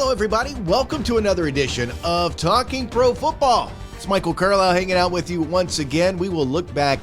Hello, everybody. Welcome to another edition of Talking Pro Football. It's Michael Carlyle hanging out with you once again. We will look back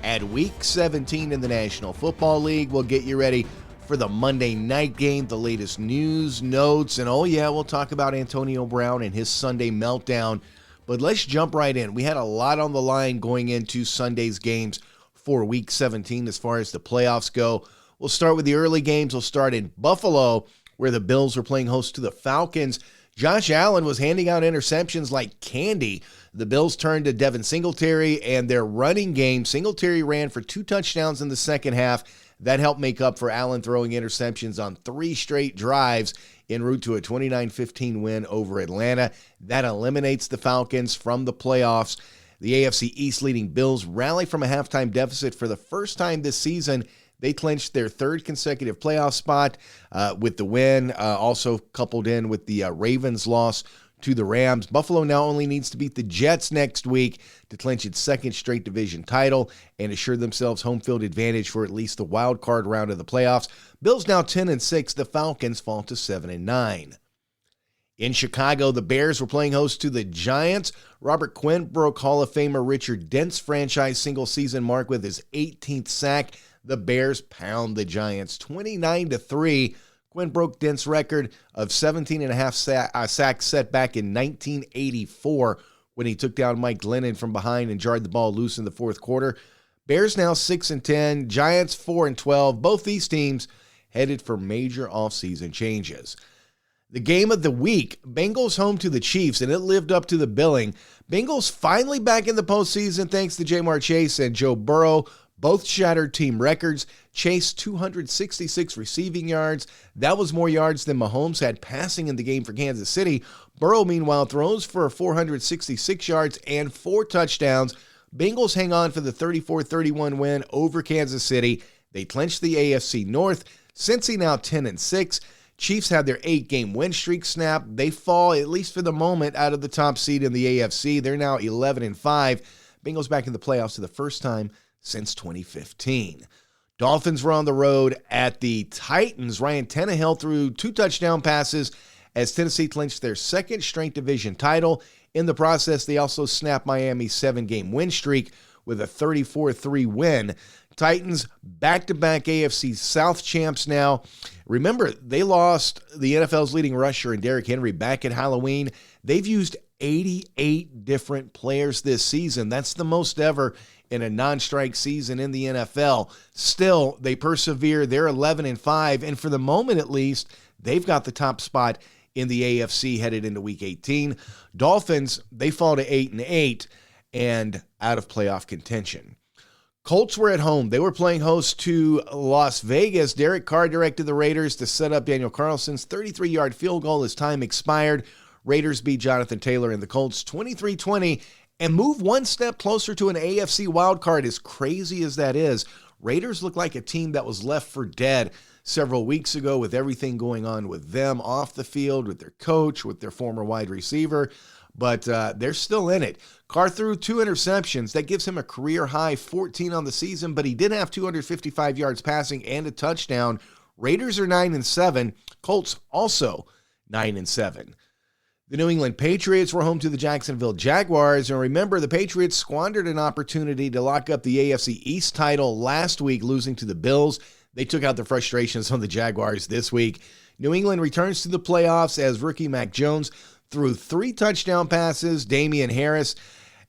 at Week 17 in the National Football League. We'll get you ready for the Monday night game, the latest news, notes, and we'll talk about Antonio Brown and his Sunday meltdown. But let's jump right in. We had a lot on the line going into Sunday's games for Week 17 as far as the playoffs go. We'll start with the early games. We'll start in Buffalo, where the Bills were playing host to the Falcons. Josh Allen was handing out interceptions like candy. The Bills turned to Devin Singletary and their running game. Singletary ran for 2 touchdowns in the second half. That helped make up for Allen throwing interceptions on 3 straight drives en route to a 29-15 win over Atlanta. That eliminates the Falcons from the playoffs. The AFC East leading Bills rally from a halftime deficit for the first time this season. They clinched their 3rd consecutive playoff spot with the win, also coupled in with the Ravens' loss to the Rams. Buffalo now only needs to beat the Jets next week to clinch its 2nd straight division title and assure themselves home field advantage for at least the wild card round of the playoffs. Bills now 10-6. The Falcons fall to 7-9. In Chicago, the Bears were playing host to the Giants. Robert Quinn broke Hall of Famer Richard Dent's franchise single-season mark with his 18th sack. The Bears pound the Giants 29-3. Quinn broke Dent's record of 17.5 sacks set back in 1984 when he took down Mike Glennon from behind and jarred the ball loose in the fourth quarter. Bears now 6-10, Giants 4-12. Both these teams headed for major offseason changes. The game of the week, Bengals home to the Chiefs, and it lived up to the billing. Bengals finally back in the postseason thanks to Jamar Chase and Joe Burrow. Both shattered team records. Chase 266 receiving yards. That was more yards than Mahomes had passing in the game for Kansas City. Burrow, meanwhile, throws for 466 yards and 4 touchdowns. Bengals hang on for the 34-31 win over Kansas City. They clinch the AFC North. Cincy now 10-6. Chiefs had their 8-game win streak snap. They fall, at least for the moment, out of the top seed in the AFC. They're now 11-5. Bengals back in the playoffs for the first time since 2015. Dolphins were on the road at the Titans. Ryan Tannehill threw 2 touchdown passes as Tennessee clinched their 2nd straight division title. In the process, they also snapped Miami's 7-game win streak with a 34-3 win. Titans back-to-back AFC South champs now. Remember, they lost the NFL's leading rusher in Derrick Henry back at Halloween. They've used 88 different players this season. That's the most ever in a non-strike season in the NFL. Still, they persevere. They're 11-5, and for the moment at least, they've got the top spot in the AFC headed into Week 18. Dolphins, they fall to 8-8 and out of playoff contention. Colts were at home. They were playing host to Las Vegas. Derek Carr directed the Raiders to set up Daniel Carlson's 33-yard field goal as time expired. Raiders beat Jonathan Taylor and the Colts 23-20 and move one step closer to an AFC wildcard. As crazy as that is, Raiders look like a team that was left for dead several weeks ago with everything going on with them off the field, with their coach, with their former wide receiver. But they're still in it. Carr threw 2 interceptions. That gives him a career-high 14 on the season, but he did have 255 yards passing and a touchdown. Raiders are 9-7. Colts also 9-7. The New England Patriots were home to the Jacksonville Jaguars. And remember, the Patriots squandered an opportunity to lock up the AFC East title last week, losing to the Bills. They took out their frustrations on the Jaguars this week. New England returns to the playoffs as rookie Mac Jones threw 3 touchdown passes. Damian Harris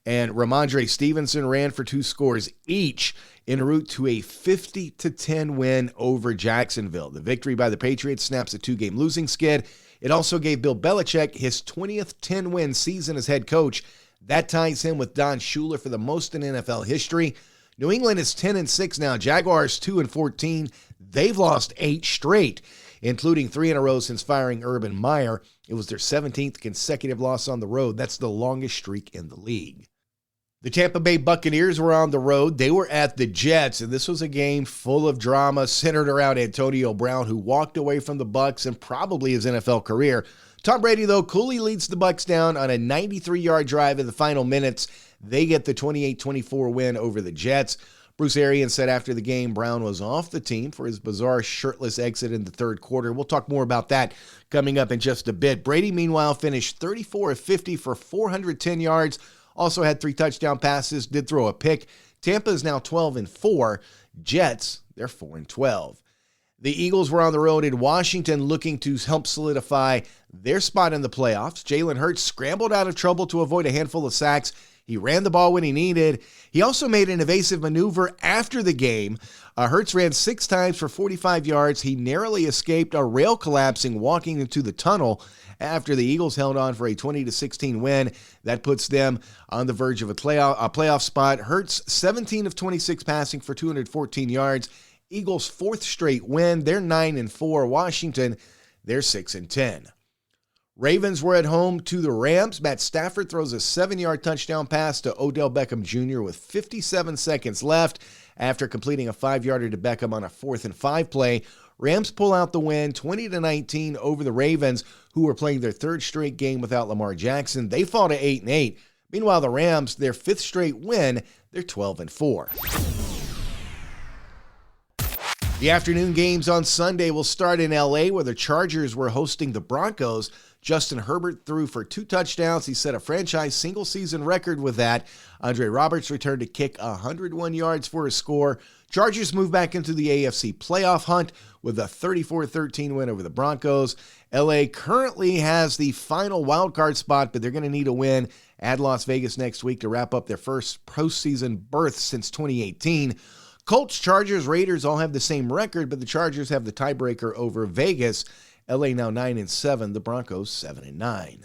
and Ramondre Stevenson ran for 2 scores each en route to a 50-10 win over Jacksonville. The victory by the Patriots snaps a 2-game losing skid. It also gave Bill Belichick his 20th 10-win season as head coach. That ties him with Don Shula for the most in NFL history. New England is 10-6 now. Jaguars 2-14. They've lost 8 straight, including 3 in a row since firing Urban Meyer. It was their 17th consecutive loss on the road. That's the longest streak in the league. The Tampa Bay Buccaneers were on the road. They were at the Jets, and this was a game full of drama centered around Antonio Brown, who walked away from the Bucs and probably his NFL career. Tom Brady, though, coolly leads the Bucs down on a 93-yard drive in the final minutes. They get the 28-24 win over the Jets. Bruce Arians said after the game Brown was off the team for his bizarre shirtless exit in the third quarter. We'll talk more about that coming up in just a bit. Brady, meanwhile, finished 34 of 50 for 410 yards. Also had 3 touchdown passes, did throw a pick. Tampa is now 12-4. Jets, they're 4-12. The Eagles were on the road in Washington looking to help solidify their spot in the playoffs. Jalen Hurts scrambled out of trouble to avoid a handful of sacks. He ran the ball when he needed. He also made an evasive maneuver after the game. Hurts ran 6 times for 45 yards. He narrowly escaped a rail collapsing walking into the tunnel after the Eagles held on for a 20-16 win. That puts them on the verge of a playoff spot. Hurts 17 of 26 passing for 214 yards. Eagles' 4th straight win. They're 9-4. Washington, they're 6-10. Ravens were at home to the Rams. Matt Stafford throws a 7-yard touchdown pass to Odell Beckham Jr. with 57 seconds left after completing a 5-yarder to Beckham on a 4th and 5 play. Rams pull out the win 20-19 over the Ravens, who were playing their 3rd straight game without Lamar Jackson. They fall to 8-8. Meanwhile, the Rams, their 5th straight win, they're 12-4. The afternoon games on Sunday will start in L.A., where the Chargers were hosting the Broncos. Justin Herbert threw for 2 touchdowns. He set a franchise single-season record with that. Andre Roberts returned to kick 101 yards for a score. Chargers move back into the AFC playoff hunt with a 34-13 win over the Broncos. L.A. currently has the final wildcard spot, but they're going to need a win at Las Vegas next week to wrap up their first postseason berth since 2018. Colts, Chargers, Raiders all have the same record, but the Chargers have the tiebreaker over Vegas. LA now 9-7, the Broncos 7-9.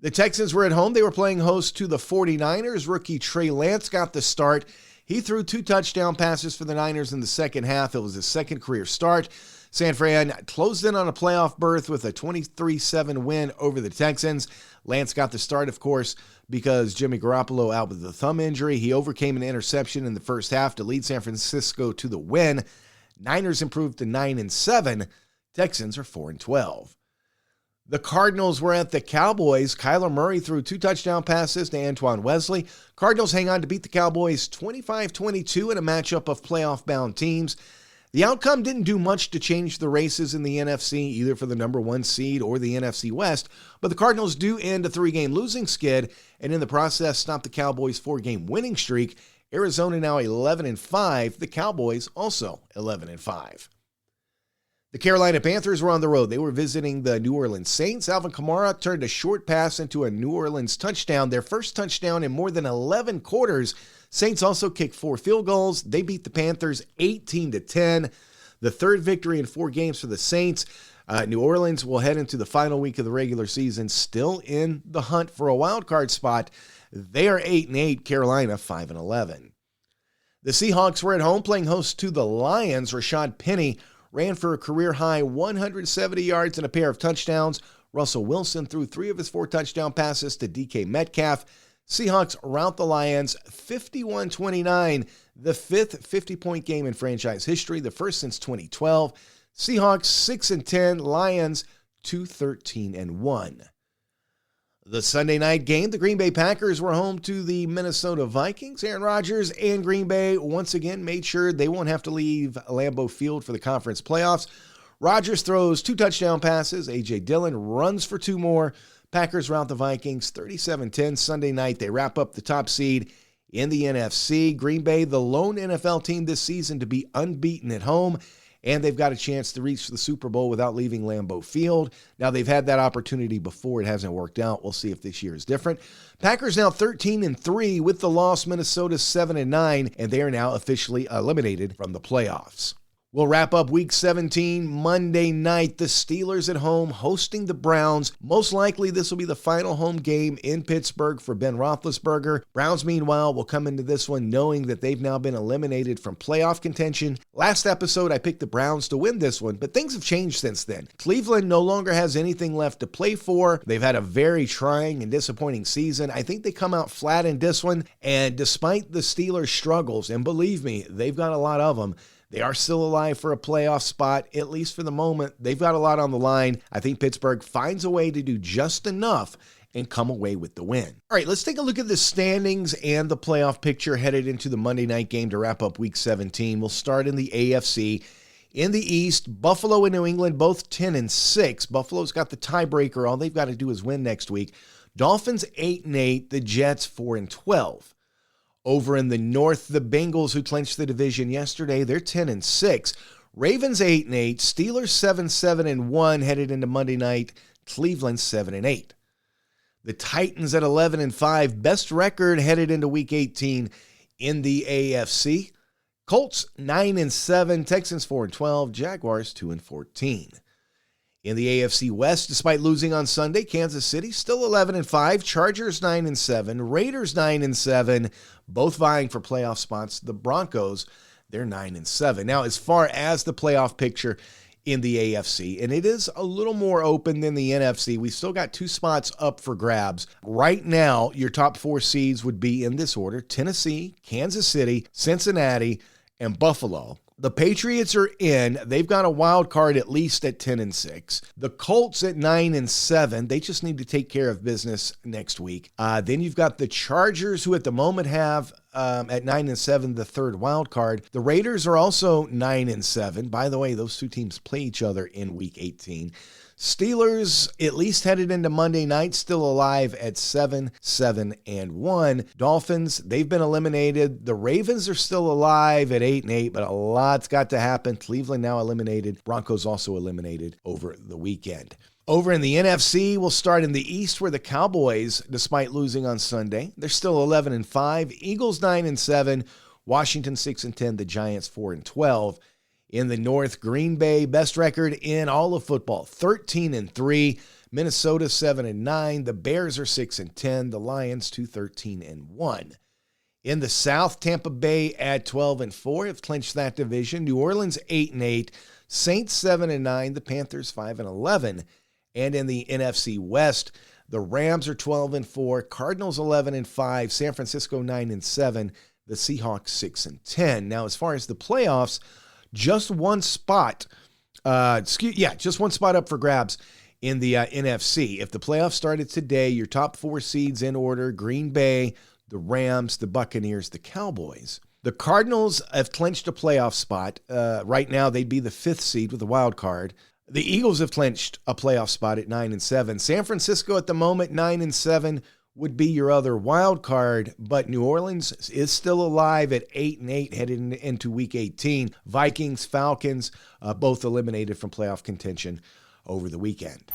The Texans were at home. They were playing host to the 49ers. Rookie Trey Lance got the start. He threw 2 touchdown passes for the Niners in the second half. It was his 2nd career start. San Fran closed in on a playoff berth with a 23-7 win over the Texans. Lance got the start, of course, because Jimmy Garoppolo out with a thumb injury. He overcame an interception in the first half to lead San Francisco to the win. Niners improved to 9-7. Texans are 4-12. The Cardinals were at the Cowboys. Kyler Murray threw 2 touchdown passes to Antoine Wesley. Cardinals hang on to beat the Cowboys 25-22 in a matchup of playoff-bound teams. The outcome didn't do much to change the races in the NFC, either for the number 1 seed or the NFC West, but the Cardinals do end a 3-game losing skid, and in the process stop the Cowboys' 4-game winning streak. Arizona now 11-5, the Cowboys also 11-5. The Carolina Panthers were on the road. They were visiting the New Orleans Saints. Alvin Kamara turned a short pass into a New Orleans touchdown, their first touchdown in more than 11 quarters. Saints also kicked 4 field goals. They beat the Panthers 18-10. The 3rd victory in 4 games for the Saints. New Orleans will head into the final week of the regular season, still in the hunt for a wild card spot. They are 8-8, Carolina 5-11. The Seahawks were at home playing host to the Lions. Rashad Penny ran for a career-high 170 yards and a pair of touchdowns. Russell Wilson threw 3 of his 4 touchdown passes to DK Metcalf. Seahawks rout the Lions 51-29, the 5th 50-point game in franchise history, the first since 2012. Seahawks 6-10, Lions 2-13-1. The Sunday night game, the Green Bay Packers were home to the Minnesota Vikings. Aaron Rodgers and Green Bay once again made sure they won't have to leave Lambeau Field for the conference playoffs. Rodgers throws 2 touchdown passes. A.J. Dillon runs for 2 more. Packers rout the Vikings 37-10 Sunday night. They wrap up the top seed in the NFC. Green Bay, the lone NFL team this season to be unbeaten at home, and they've got a chance to reach the Super Bowl without leaving Lambeau Field. Now, they've had that opportunity before. It hasn't worked out. We'll see if this year is different. Packers now 13-3 with the loss. Minnesota 7-9, and they are now officially eliminated from the playoffs. We'll wrap up Week 17 Monday night. The Steelers at home hosting the Browns. Most likely this will be the final home game in Pittsburgh for Ben Roethlisberger. Browns, meanwhile, will come into this one knowing that they've now been eliminated from playoff contention. Last episode, I picked the Browns to win this one, but things have changed since then. Cleveland no longer has anything left to play for. They've had a very trying and disappointing season. I think they come out flat in this one, and despite the Steelers' struggles, and believe me, they've got a lot of them, they are still alive for a playoff spot, at least for the moment. They've got a lot on the line. I think Pittsburgh finds a way to do just enough, and come away with the win. All right, let's take a look at the standings and the playoff picture headed into the Monday night game to wrap up Week 17. We'll start in the AFC. In the East, Buffalo and New England both 10-6. Buffalo's got the tiebreaker. All they've got to do is win next week. Dolphins 8-8. The Jets 4-12. Over in the North, the Bengals, who clinched the division yesterday, they're 10-6. Ravens 8-8. Steelers 7-1 headed into Monday night. Cleveland 7-8. The Titans at 11-5. Best record headed into Week 18 in the AFC. Colts 9-7, Texans 4-12, Jaguars 2-14. In the AFC West, despite losing on Sunday, Kansas City still 11-5, Chargers 9-7, Raiders 9-7, both vying for playoff spots. The Broncos, they're 9-7. Now, as far as the playoff picture in the AFC, and it is a little more open than the NFC, we still got 2 spots up for grabs. Right now, your top 4 seeds would be in this order: Tennessee, Kansas City, Cincinnati, and Buffalo. The Patriots are in. They've got a wild card at least at 10-6. The Colts at 9-7. They just need to take care of business next week. Then you've got the Chargers, who at the moment have at 9-7 the third wild card. The Raiders are also 9-7. By the way, those 2 teams play each other in Week 18. Steelers, at least headed into Monday night, still alive at 7-1. Dolphins, they've been eliminated. The Ravens are still alive at 8-8, but a lot's got to happen. Cleveland now eliminated. Broncos also eliminated over the weekend. Over in the NFC, we'll start in the East, where the Cowboys, despite losing on Sunday, they're still 11-5. Eagles 9-7. Washington 6-10. The Giants 4-12. In the North, Green Bay, best record in all of football, 13-3. Minnesota 7-9. The Bears are 6-10. The Lions 2-13-1. In the South, Tampa Bay at 12-4 have clinched that division. New Orleans 8-8. Saints 7-9. The Panthers 5-11. And in the NFC West, the Rams are 12-4. Cardinals 11-5. San Francisco 9-7. The Seahawks 6-10. Now, as far as the playoffs, just one spot up for grabs in the NFC. If the playoffs started today, your top 4 seeds in order: Green Bay, the Rams, the Buccaneers, the Cowboys. The Cardinals have clinched a playoff spot. Right now, they'd be the 5th seed with a wild card. The Eagles have clinched a playoff spot at 9-7. San Francisco at the moment, 9-7. Would be your other wild card, but New Orleans is still alive at 8-8 headed into Week 18. Vikings, Falcons, both eliminated from playoff contention over the weekend.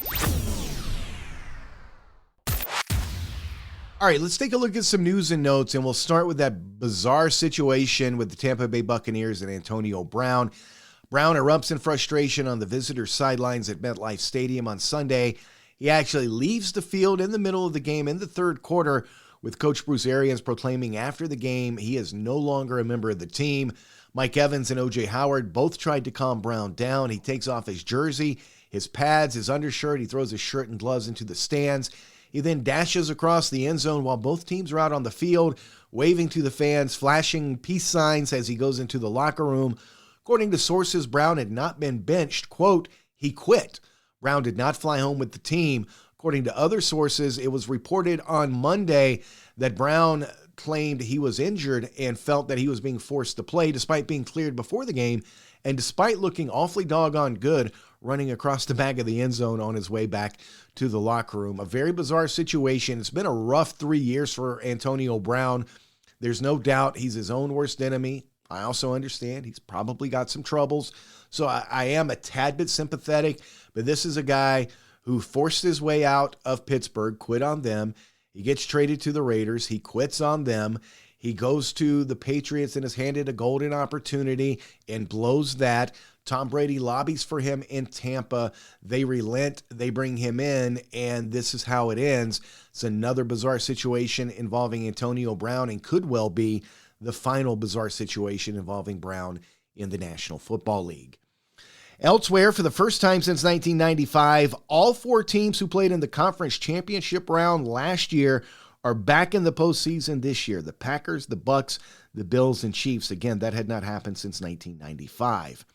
All right, let's take a look at some news and notes, and we'll start with that bizarre situation with the Tampa Bay Buccaneers and Antonio Brown. Brown erupts in frustration on the visitor sidelines at MetLife Stadium on Sunday. He actually leaves the field in the middle of the game in the third quarter, with Coach Bruce Arians proclaiming after the game he is no longer a member of the team. Mike Evans and O.J. Howard both tried to calm Brown down. He takes off his jersey, his pads, his undershirt. He throws his shirt and gloves into the stands. He then dashes across the end zone while both teams are out on the field, waving to the fans, flashing peace signs as he goes into the locker room. According to sources, Brown had not been benched. Quote, he quit. Brown did not fly home with the team. According to other sources, it was reported on Monday that Brown claimed he was injured and felt that he was being forced to play despite being cleared before the game and despite looking awfully doggone good running across the back of the end zone on his way back to the locker room. A very bizarre situation. It's been a rough 3 years for Antonio Brown. There's no doubt he's his own worst enemy. I also understand he's probably got some troubles. So I am a tad bit sympathetic, but this is a guy who forced his way out of Pittsburgh, quit on them. He gets traded to the Raiders. He quits on them. He goes to the Patriots and is handed a golden opportunity and blows that. Tom Brady lobbies for him in Tampa. They relent. They bring him in, and this is how it ends. It's another bizarre situation involving Antonio Brown and could well be the final bizarre situation involving Brown in the National Football League. Elsewhere, for the first time since 1995, all 4 teams who played in the conference championship round last year are back in the postseason this year. The Packers, the Bucks, the Bills, and Chiefs. Again, that had not happened since 1995.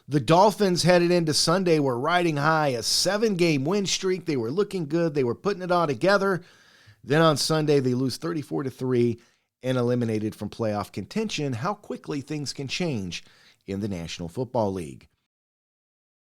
The Dolphins headed into Sunday were riding high, a 7-game win streak. They were looking good. They were putting it all together. Then on Sunday, they lose 34-3 and eliminated from playoff contention. How quickly things can change in the National Football League.